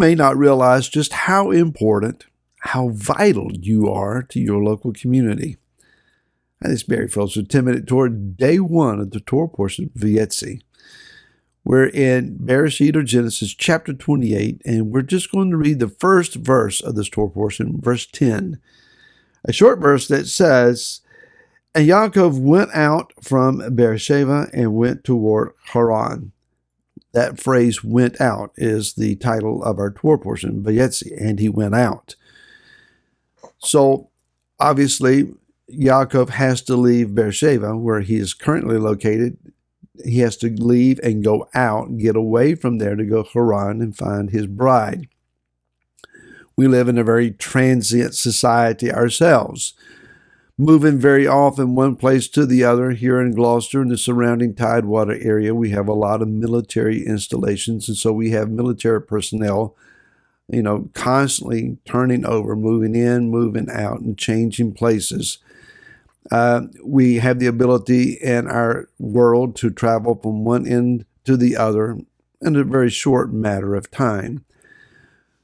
may not realize just how important, how vital you are to your local community. And this Barry folks are 10 minute toward day one of the Torah portion of Vayetzi. We're in Bereshit or Genesis chapter 28, and we're just going to read the first verse of this Torah portion, verse 10. A short verse that says, "And Yaakov went out from Beersheba and went toward Haran." That phrase, "went out," is the title of our Torah portion, Vayetzi, and he went out. So, obviously, Yaakov has to leave Beersheba, where he is currently located. He has to leave and go out, get away from there to go Haran and find his bride. We live in a very transient society ourselves, moving very often one place to the other. Here in Gloucester and the surrounding Tidewater area, we have a lot of military installations, and so we have military personnel, constantly turning over, moving in, moving out, and changing places. We have the ability in our world to travel from one end to the other in a very short matter of time.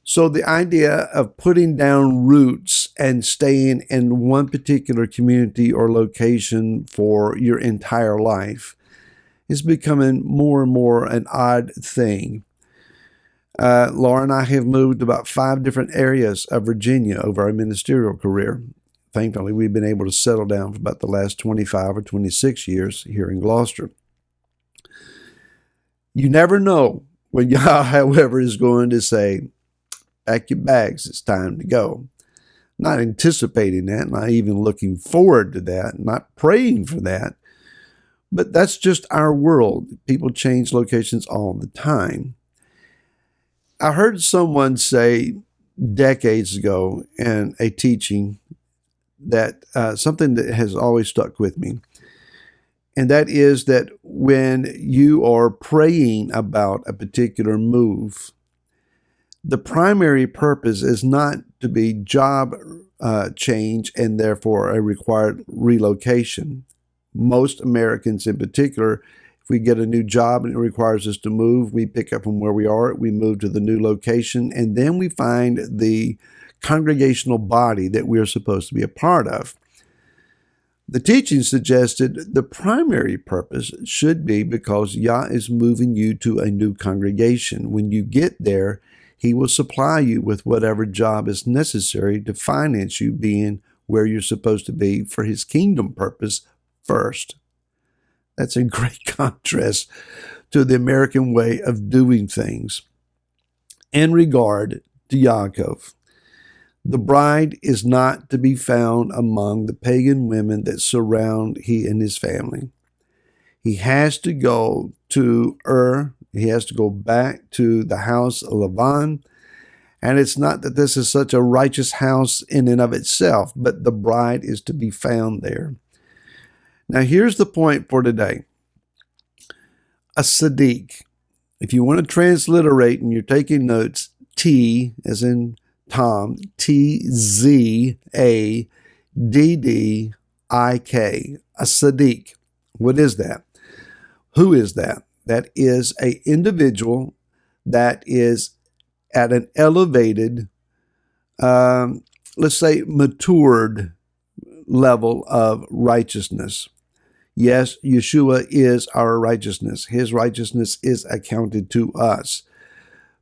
So the idea of putting down roots and staying in one particular community or location for your entire life is becoming more and more an odd thing. Laura and I have moved about 5 different areas of Virginia over our ministerial career. Thankfully, we've been able to settle down for about the last 25 or 26 years here in Gloucester. You never know when Yah, however, is going to say, "Pack your bags, it's time to go." Not anticipating that, not even looking forward to that, not praying for that. But that's just our world. People change locations all the time. I heard someone say decades ago in a teaching that something that has always stuck with me, and that is that when you are praying about a particular move, the primary purpose is not to be job change and therefore a required relocation. Most Americans in particular, if we get a new job and it requires us to move, we pick up from where we are, we move to the new location, and then we find the congregational body that we are supposed to be a part of. The teaching suggested the primary purpose should be because Yah is moving you to a new congregation. When you get there, He will supply you with whatever job is necessary to finance you being where you're supposed to be for His kingdom purpose first. That's in great contrast to the American way of doing things. In regard to Yaakov, the bride is not to be found among the pagan women that surround he and his family. He has to go to he has to go back to the house of Laban. And it's not that this is such a righteous house in and of itself, but the bride is to be found there. Now, here's the point for today. A Sadiq, if you want to transliterate and you're taking notes, T as in Tom, Tzaddik, a Sadiq. What is that? Who is that? That is an individual that is at an elevated, let's say matured level of righteousness. Yes, Yeshua is our righteousness. His righteousness is accounted to us.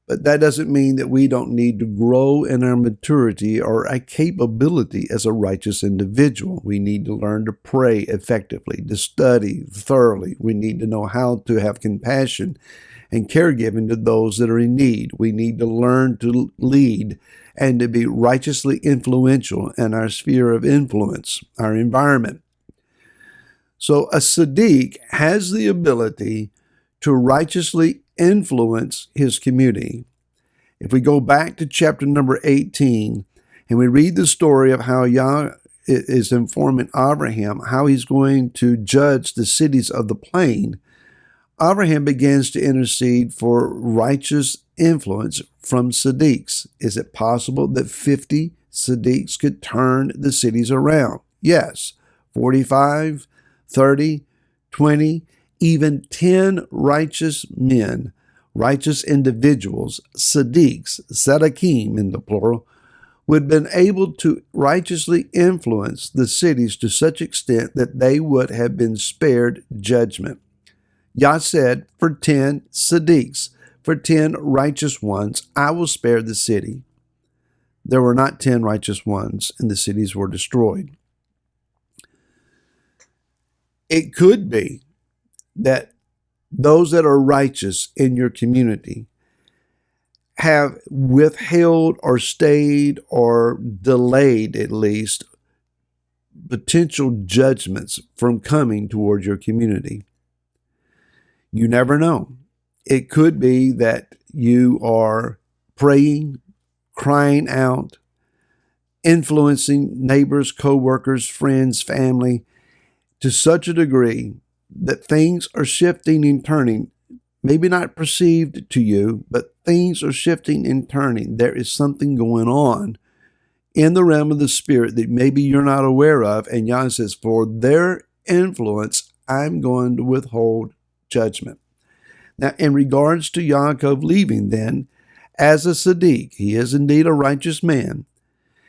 But that doesn't mean that we don't need to grow in our maturity or a capability as a righteous individual. We need to learn to pray effectively, to study thoroughly. We need to know how to have compassion and caregiving to those that are in need. We need to learn to lead and to be righteously influential in our sphere of influence, our environment. So a Sadiq has the ability to righteously influence his community. If we go back to chapter number 18 and we read the story of how Yah is informing Abraham how he's going to judge the cities of the plain, Abraham begins to intercede for righteous influence from Sadiqs. Is it possible that 50 Sadiqs could turn the cities around? Yes. 45, 30, 20, even 10 righteous men righteous individuals, Siddiqs, Tzaddikim in the plural, would have been able to righteously influence the cities to such extent that they would have been spared judgment. Yah said, for 10 Siddiqs, for 10 righteous ones, I will spare the city. There were not 10 righteous ones, and the cities were destroyed. It could be that those that are righteous in your community have withheld or stayed or delayed, at least, potential judgments from coming toward your community. You never know. It could be that you are praying, crying out, influencing neighbors, co-workers, friends, family to such a degree that things are shifting and turning, maybe not perceived to you, but things are shifting and turning. There is something going on in the realm of the spirit that maybe you're not aware of, and Yah says, for their influence, I'm going to withhold judgment. Now, in regards to Yaakov leaving then, as a Siddiq, he is indeed a righteous man.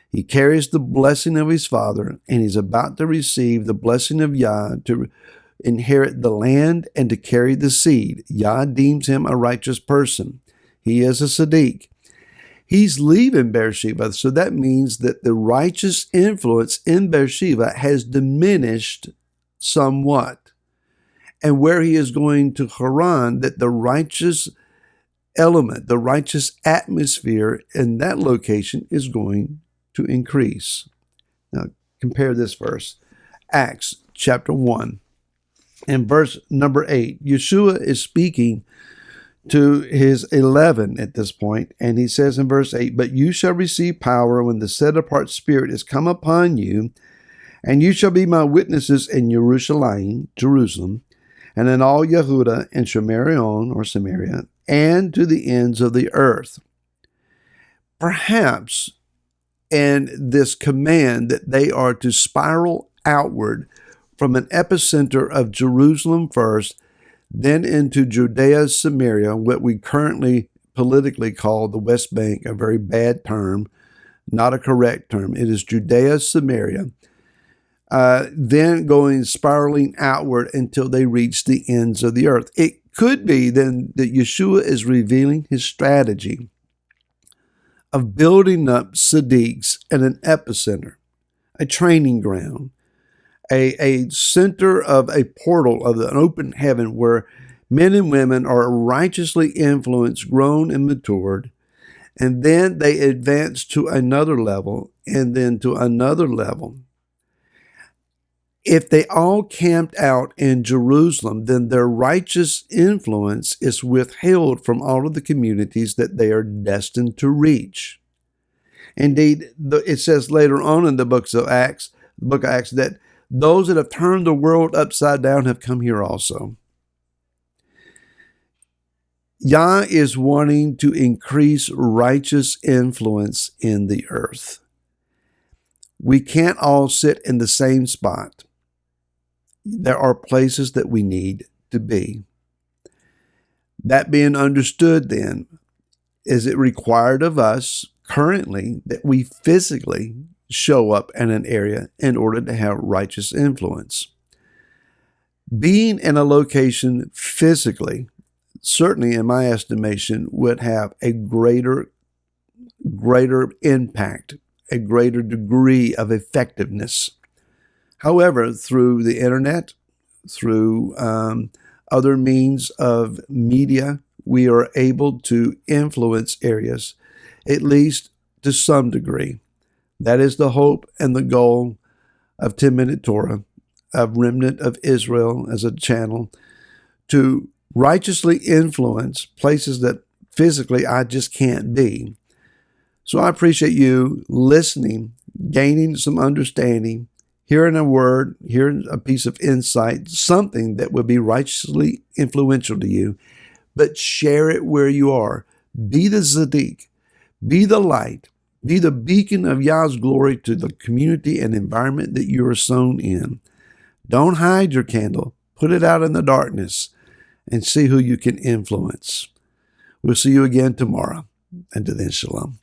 He carries the blessing of his father, and he's about to receive the blessing of Yah to inherit the land and to carry the seed. Yah deems him a righteous person. He is a Siddiq. He's leaving Beersheba, so that means that the righteous influence in Beersheba has diminished somewhat. And where he is going to Haran, that the righteous element, the righteous atmosphere in that location is going to increase. Now, compare this verse. Acts chapter 1 and verse number 8. Yeshua is speaking to his 11 at this point, and he says in verse 8, but you shall receive power when the set-apart Spirit is come upon you, and you shall be my witnesses in Jerusalem, and in all Yehuda and Samaria, and to the ends of the earth. Perhaps in this command that they are to spiral outward from an epicenter of Jerusalem first, then into Judea, Samaria, what we currently politically call the West Bank, a very bad term, not a correct term. It is Judea, Samaria. Then going spiraling outward until they reach the ends of the earth. It could be then that Yeshua is revealing his strategy of building up Siddiqs at an epicenter, a training ground, a center of a portal of an open heaven where men and women are righteously influenced, grown, and matured, and then they advance to another level and then to another level. If they all camped out in Jerusalem, then their righteous influence is withheld from all of the communities that they are destined to reach. Indeed, it says later on in the book of Acts, that those that have turned the world upside down have come here also. Yah is wanting to increase righteous influence in the earth. We can't all sit in the same spot. There are places that we need to be. That being understood then, is it required of us currently that we physically show up in an area in order to have righteous influence? Being in a location physically, certainly in my estimation, would have a greater impact, a greater degree of effectiveness. However, through the internet, through other means of media, we are able to influence areas, at least to some degree. That is the hope and the goal of 10-Minute Torah, of Remnant of Israel as a channel, to righteously influence places that physically I just can't be. So I appreciate you listening, gaining some understanding, hearing a word, hearing a piece of insight, something that would be righteously influential to you, but share it where you are. Be the Siddiq, be the light, be the beacon of Yah's glory to the community and environment that you are sown in. Don't hide your candle. Put it out in the darkness and see who you can influence. We'll see you again tomorrow. Until then, shalom.